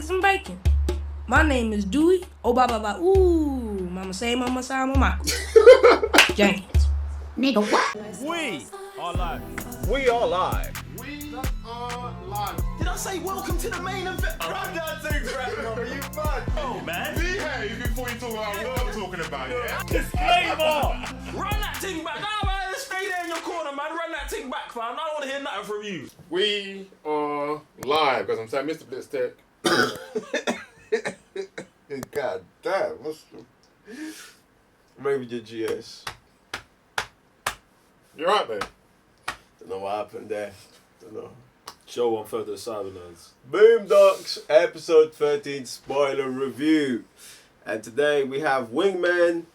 Some bacon. My name is Dewey. Oh, blah, blah, blah. Ooh, mama say, mama say, mama. James. Nigga, what? We are live. We are live. We are live. Did I say welcome to the main event? Granddad and Huey, you mad? Oh, man. Behave before you talk about what I'm talking about, yeah? Disclaimer! Run that thing back. Nah, man, stay there in your corner, man. Run that thing back, fam. I don't want to hear nothing from you. We are live, because I'm saying Mr. Blitztech. God damn, what's the... Maybe the GS. You're right, man. Don't know what happened there. Don't know. Show 1/3 of the Cyber Nerds. Boondocks, episode 13, spoiler review. And today we have Wingmen,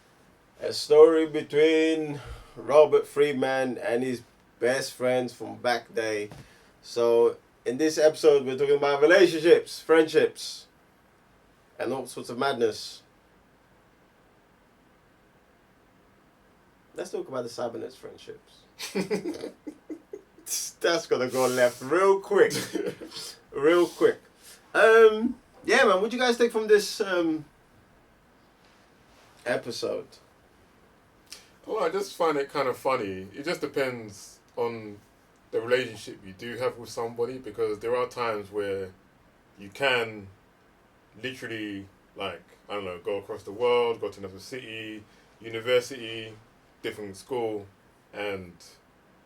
a story between Robert Freeman and his best friends from back day. So, in this episode, we're talking about relationships, friendships, and all sorts of madness. Let's talk about the Cybernett's friendships. That's gonna go left real quick. Real quick. Yeah, man, what do you guys take from this episode? Well, I just find it kind of funny. It just depends on the relationship you do have with somebody, because there are times where you can literally, like, I don't know, go across the world, go to another city, university, different school, and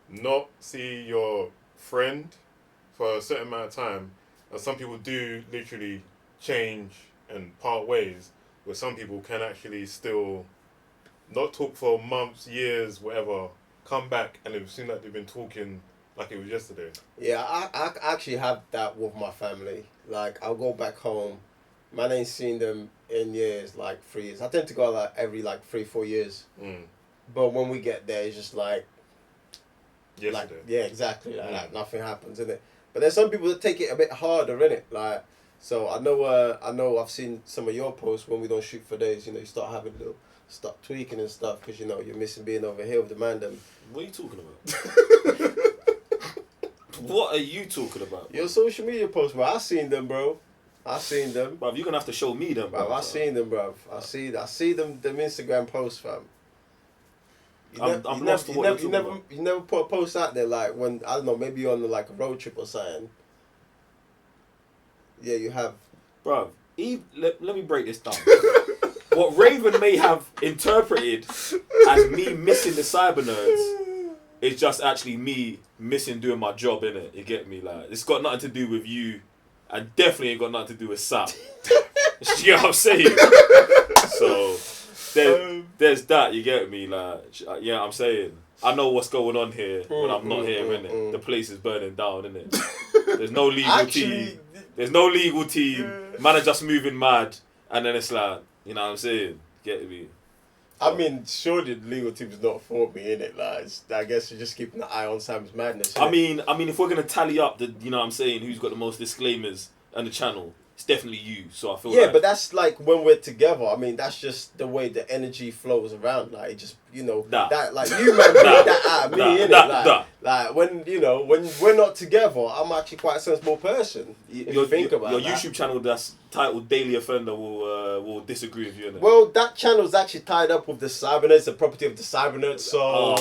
not see your friend for a certain amount of time. And some people do literally change and part ways, where some people can actually still not talk for months, years, whatever, come back and it seems like they've been talking like it was yesterday. Yeah, I actually have that with my family. Like, I'll go back home. Man, I ain't seen them in years, like 3 years. I tend to go like every 3-4 years. But when we get there, it's just like Yesterday. like, yeah, exactly. Like nothing happens, innit? But there's some people that take it a bit harder, innit? Like, so I know I've seen some of your posts when we don't shoot for days. You know, you start tweaking and stuff because you know you're missing being over here with the man them. What are you talking about? What are you talking about? Your social media posts, bro. I seen them, bro. I seen them. Bruv, you're going to have to show me them, Bro, bruv. I seen them, bro. I see them Instagram posts, fam. I'm lost to what you're talking about. You never put a post out there like when, I don't know, maybe you're on like a road trip or something. Yeah, you have. Bruv, let me break this down. What Raven may have interpreted as me missing the Cyber Nerds is just actually me missing doing my job, innit? You get me? Like, it's got nothing to do with you, and definitely ain't got nothing to do with Sam. You know what I'm saying? So, there's that, you get me? Like, yeah, I'm saying. I know what's going on here when I'm not here, innit? The place is burning down, innit? There's no legal team. There's no legal team. Man are just moving mad, and then it's like, you know what I'm saying? Get me? I mean, surely the legal team's not for me, innit? Like, I guess you're just keeping an eye on Sam's madness. I mean, if we're gonna tally up the, you know what I'm saying, who's got the most disclaimers on the channel, it's definitely you. So I feel yeah, like, but that's like when we're together. I mean, that's just the way the energy flows around. Like, it just, you know, that like you man bring that out of me, innit? Like when, you know, when we're not together, I'm actually quite a sensible person. If you think about your that. YouTube channel that's titled Daily Offender will disagree with you, innit? Well, that channel's actually tied up with the Cybernets, the property of the Cybernets, so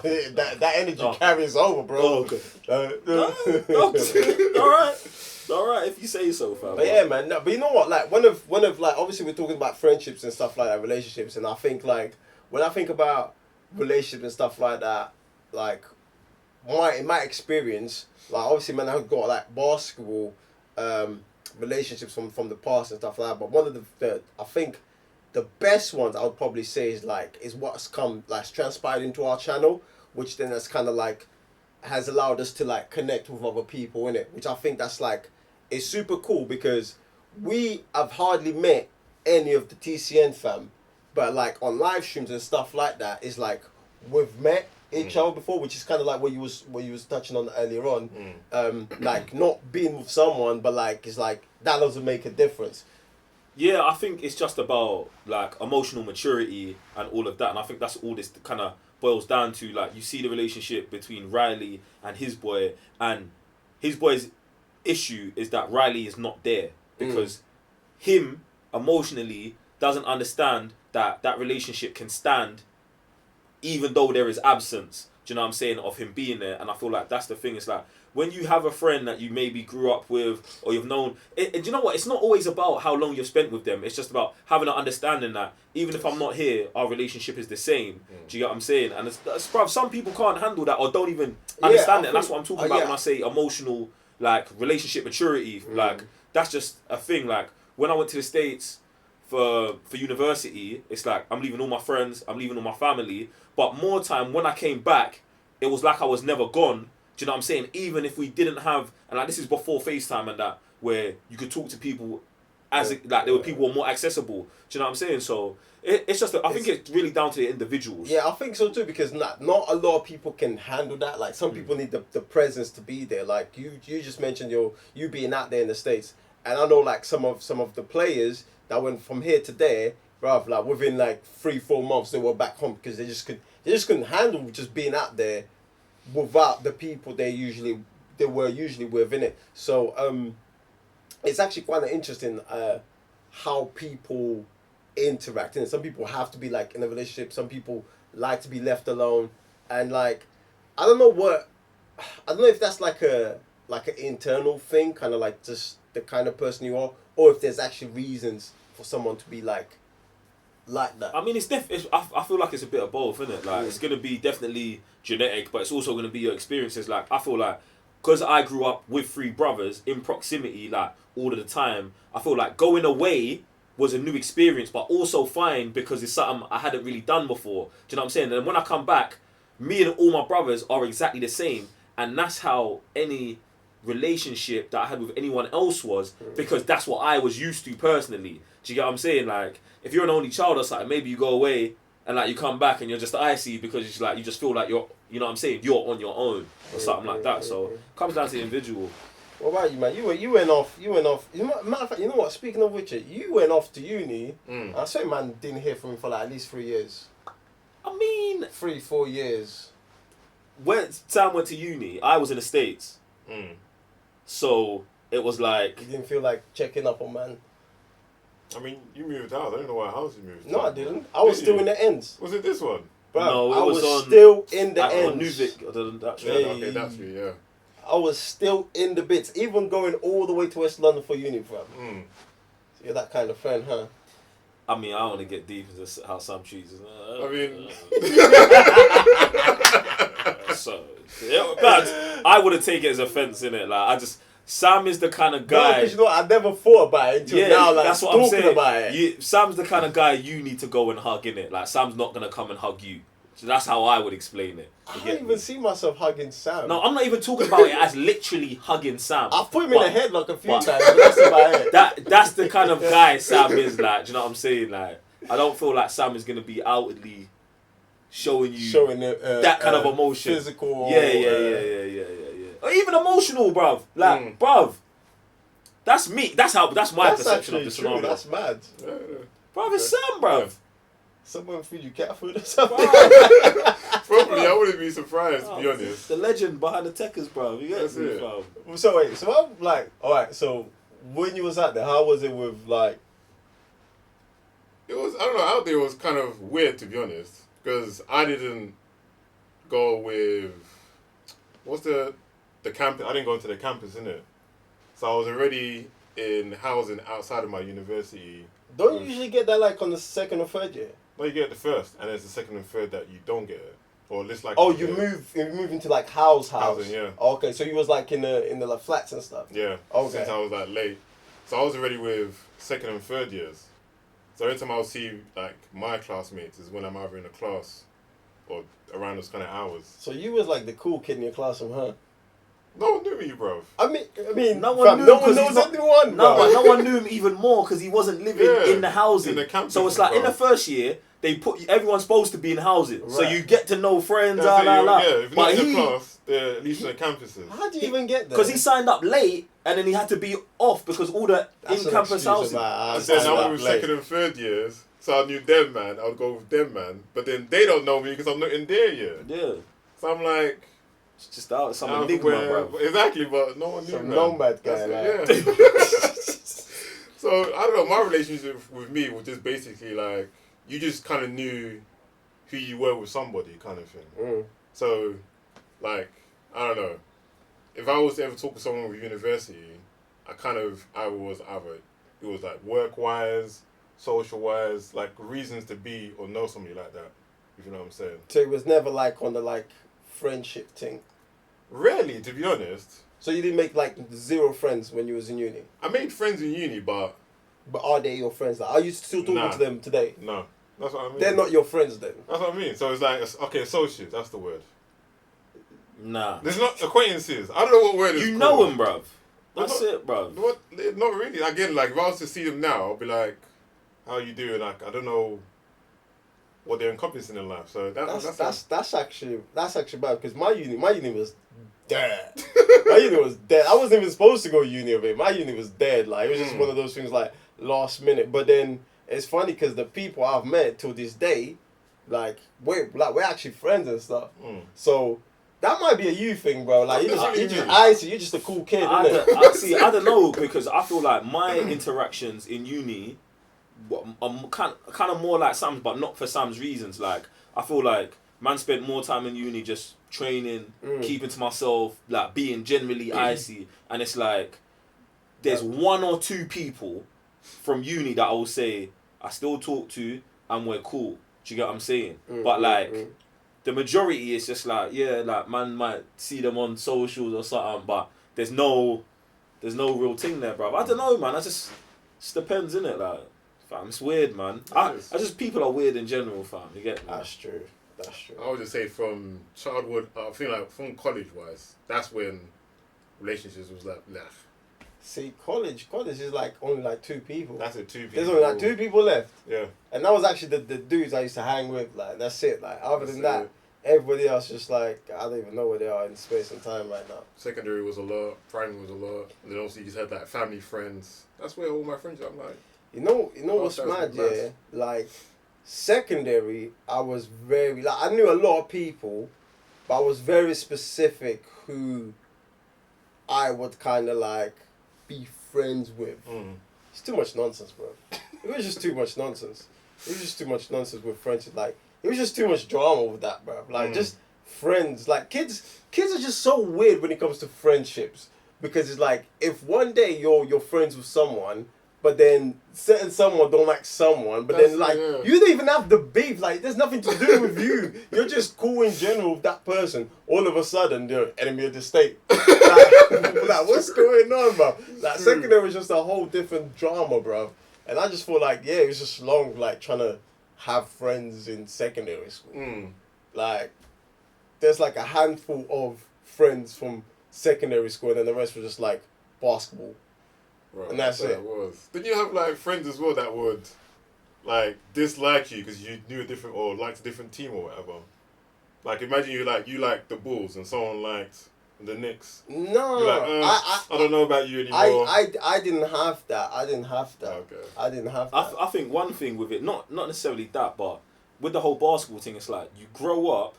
Okay. that energy carries over, bro. All right, if you say so, fam. But yeah, man. No, but you know what? Like one of like, obviously we're talking about friendships and stuff like that, relationships, and I think like when I think about relationships and stuff like that, like in my experience, like obviously, man, I've got like basketball relationships from the past and stuff like that. But one of the I think the best ones I would probably say is what's transpired into our channel, which then has kind of like has allowed us to like connect with other people in it, which I think that's like it's super cool because we have hardly met any of the TCNFam, but like on live streams and stuff like that, it's like we've met each other before, which is kind of like what you was touching on earlier on, like not being with someone, but like it's like that doesn't make a difference. Yeah, I think it's just about like emotional maturity and all of that, and I think that's all this kind of boils down to. Like, you see the relationship between Riley and his boy, and his boy's issue is that Riley is not there. because him emotionally doesn't understand that that relationship can stand even though there is absence. Do you know what I'm saying, of him being there? And I feel like that's the thing. It's like when you have a friend that you maybe grew up with or you've known, do you know what? It's not always about how long you've spent with them. It's just about having an understanding that even if I'm not here, our relationship is the same. Do you get what I'm saying? And it's bruv, some people can't handle that or don't even understand it. And that's what I'm talking about when I say emotional, like, relationship maturity. Like, that's just a thing. Like, when I went to the States for university, it's like I'm leaving all my friends, I'm leaving all my family. But more time, when I came back, it was like I was never gone. Do you know what I'm saying? Even if we didn't have, and like this is before FaceTime and that, where you could talk to people as like there were people who were more accessible. Do you know what I'm saying? So it's just, I think it's really down to the individuals. Yeah, I think so too, because not a lot of people can handle that. Like some people need the presence to be there. Like you just mentioned you being out there in the States, and I know like some of the players that went from here to there, bruv, like within like 3-4 months they were back home because they just couldn't handle just being out there without the people they were usually with, innit? So it's actually quite interesting how people interact. And some people have to be like in a relationship, some people like to be left alone, and like I don't know if that's like an internal thing, kind of like just the kind of person you are, or if there's actually reasons for someone to be like that. I mean, I feel like it's a bit of both, isn't it? Like, it's going to be definitely genetic, but it's also going to be your experiences. Like, I feel like, because I grew up with 3 brothers in proximity, like, all of the time, I feel like going away was a new experience, but also fine because it's something I hadn't really done before. Do you know what I'm saying? And when I come back, me and all my brothers are exactly the same. And that's how any relationship that I had with anyone else was, because that's what I was used to personally. Do you get what I'm saying? Like, if you're an only child or something, maybe you go away and like you come back and you're just icy because it's like you just feel like you're, you know what I'm saying, you're on your own or something like that. So it comes down to the individual. What about you, man? You went off. Matter of fact, you know what? Speaking of which, you went off to uni. I swear, man, didn't hear from him for like at least 3 years. I mean, 3-4 years. when Sam went to uni, I was in the States. So it was like, You didn't feel like checking up on man. I mean, you moved house. I don't know what house you moved to. No, I didn't. I was still in the ends. Was it this one? Bro, No, it I was was on- still in the on ends. Newvic. Yeah, okay, that's me, yeah. I was still in the bits, even going all the way to West London for uni, bro. Mm. So you're that kind of friend, huh? I mean, I don't want to get deep into how Sam chooses. I mean... So, yeah, but I wouldn't take it as offense, innit? Like, Sam is the kind of guy. Because you know, I never thought about it until now. Like, that's what I'm talking saying. about it. Sam's the kind of guy you need to go and hug, innit? Like, Sam's not gonna come and hug you. So that's how I would explain it. I don't even see myself hugging Sam. No, I'm not even talking about it as literally hugging Sam. I've put him in the headlock a few times, but that's about it. That's the kind of guy Sam is, like. Do you know what I'm saying? Like, I don't feel like Sam is gonna be outwardly showing that kind of emotion. Physical. Yeah. Or even emotional, bruv. Like, bruv. That's me. That's my perception of the scenario. That's mad. Bruv, it's Sam, bruv. Someone feed you cat food or something. Probably, I wouldn't be surprised, to be honest. The legend behind the techers, bruv. You get That's me, it. fam. So wait, so I'm like, alright, so when you was out there, how was it with like... It was, I don't know, out there was kind of weird, to be honest. Because I didn't go with... What's the campus? I didn't go into the campus, innit? So I was already in housing outside of my university. Don't you usually get that like on the second or third year? No, you get the first, and it's the second and third that you don't get it. Or at least like... Oh, you move into like house. Housing, yeah. Okay, so you was like in the like flats and stuff. Yeah, okay. Since I was like late. So I was already with second and third years. So every time I would see like my classmates is when I'm either in a class or around those kind of hours. So you was like the cool kid in your classroom, huh? No one knew me, bro. I mean, no one knew anyone. No one knew him even more because he wasn't living in the housing. In the campus, so it's like in the first year, everyone's supposed to be in housing, so you get to know friends. Yeah, if you're not in the class, they're at least in the campuses. How do you even get there? Because he signed up late and then he had to be off because all the in-campus housing. And then I went with second and third years, so I knew them, man. I would go with them, man. But then they don't know me because I'm not in there yet. Yeah. So I'm like... It's just out some enigma, bro. Exactly, but no one knew, some man. nomad guy, That's like. it, yeah. So I don't know. My relationship with me was just basically like you just kind of knew who you were with somebody, kind of thing. So, like, I don't know. If I was to ever talk to someone with university, I was either it was like work wise, social wise, like reasons to be or know somebody like that. If you know what I'm saying. So it was never like on the like friendship thing. Really, to be honest. So you didn't make like 0 friends when you was in uni. I made friends in uni, but are they your friends? Like, are you still talking to them today? No, that's what I mean. They're not your friends then. That's what I mean. So it's like okay, associates. That's the word. Nah. There's not acquaintances. I don't know what word. You know them, bruv. That's not, it, bruv. What? Not really. Again, like if I was to see them now, I'll be like, "How you doing?" Like I don't know what they're encompassing in life. So that's actually bad because my uni was dead. My uni was dead. I wasn't even supposed to go uni of it. My uni was dead. Like it was just one of those things like last minute. But then it's funny because the people I've met till this day, like we're actually friends and stuff. So. That might be a you thing, bro. Like you're just a cool kid, innit? I don't know because I feel like my interactions in uni are kind of more like Sam's, but not for Sam's reasons. Like I feel like man spent more time in uni just training, keeping to myself, like being generally icy, and it's like there's 1 or 2 people from uni that I will say I still talk to and we're cool. Do you get what I'm saying? But like. The majority is just like, yeah, like man might see them on socials or something, but there's no real thing there, bro. I don't know, man. It just depends, innit? Like, fam, it's weird, man. I just people are weird in general, fam. You get me? That's true. I would just say from childhood, I feel like from college wise, that's when relationships was like, nah. See, college is like only like 2 people. That's it, 2 people. There's only like 2 people left. Yeah. And that was actually the dudes I used to hang with. Like that's it. Like other than that, everybody else just like I don't even know where they are in space and time right now. Secondary was a lot. Primary was a lot. And then also you just had like family friends. That's where all my friends are. I'm like. You know what's mad? Yeah, like secondary, I was very like I knew a lot of people, but I was very specific who I would kind of like be friends with. It's too much nonsense, bro. It was just too much nonsense. It was just too much nonsense with friendship. Like it was just too much drama with that, bro. Like just friends. Like kids are just so weird when it comes to friendships because it's like if one day you're friends with someone. But then certain someone don't like someone. But then like you don't even have the beef. Like there's nothing to do with you. You're just cool in general with that person. All of a sudden they're enemy of the state. like what's going on, bro? Like secondary was just a whole different drama, bro. And I just feel like it was just long like trying to have friends in secondary school. Like there's like a handful of friends from secondary school, and then the rest were just like basketball. Right, and that's it. Didn't you have like friends as well that would like dislike you because you knew a different or liked a different team or whatever? Like imagine you like the Bulls and someone liked the Knicks. No, like, I don't know about you anymore. I didn't have that. Okay. I didn't have that. I think one thing with it, not necessarily that, but with the whole basketball thing, it's like you grow up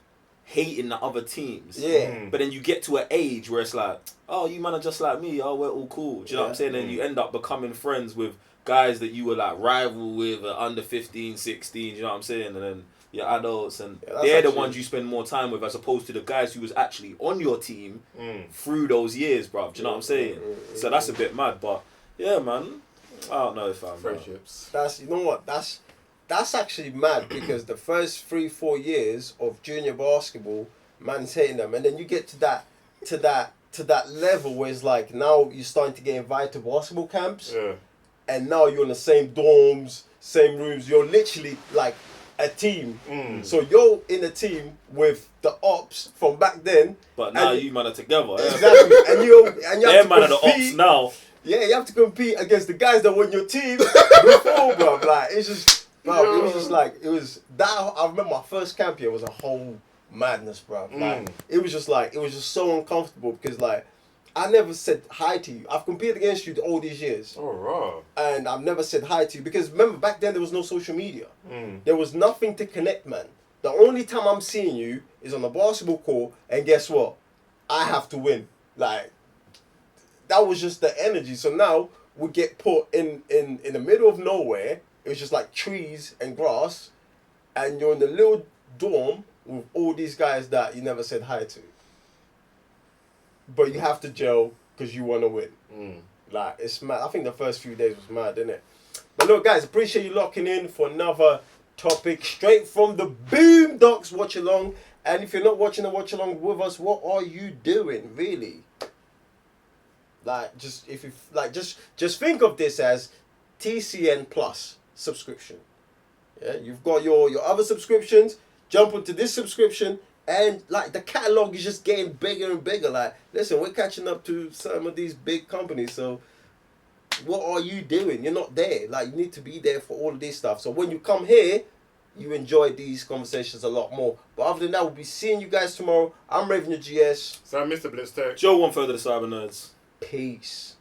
hating the other teams. Yeah. But then you get to an age where it's like, oh, you man are just like me. Oh, we're all cool. Do you know what I'm saying? And you end up becoming friends with guys that you were like rival with under 15, 16. You know what I'm saying? And then you're adults and they're the ones you spend more time with as opposed to the guys who was actually on your team through those years, bruv. Do you know what I'm saying? So that's a bit mad. But yeah, man. I don't know if I'm... Friendships. You know what? That's actually mad because the first 3-4 years of junior basketball, man's hating them, and then you get to that level where it's like now you're starting to get invited to basketball camps, and now you're in the same dorms, same rooms. You're literally like a team. So you're in a team with the ops from back then, but now you man are together. Exactly, and you have to man are the ops now. Yeah, you have to compete against the guys that were in your team before, bro. Like it's just. Bro, it was just like, I remember my first camp here was a whole madness, bro. Like, it was just so uncomfortable because, like, I never said hi to you. I've competed against you all these years. Oh, right. And I've never said hi to you because, remember, back then there was no social media. There was nothing to connect, man. The only time I'm seeing you is on the basketball court, and guess what? I have to win. Like, that was just the energy. So now, would get put in the middle of nowhere. It was just like trees and grass, and you're in the little dorm with all these guys that you never said hi to. But you have to gel because you want to win. Like, it's mad. I think the first few days was mad, didn't it? But look, guys, appreciate you locking in for another topic straight from the Boondocks watch along. And if you're not watching the watch along with us, what are you doing, really? Like, just think of this as TCN Plus subscription. Yeah, you've got your other subscriptions. Jump onto this subscription, and like the catalog is just getting bigger and bigger. Like, listen, we're catching up to some of these big companies. So, what are you doing? You're not there. Like, you need to be there for all of this stuff. So when you come here, you enjoy these conversations a lot more. But other than that, we'll be seeing you guys tomorrow. I'm Raven the GS. So I'm Mr. Blitztech. Joe, one further, the Cyber Nerds. Peace.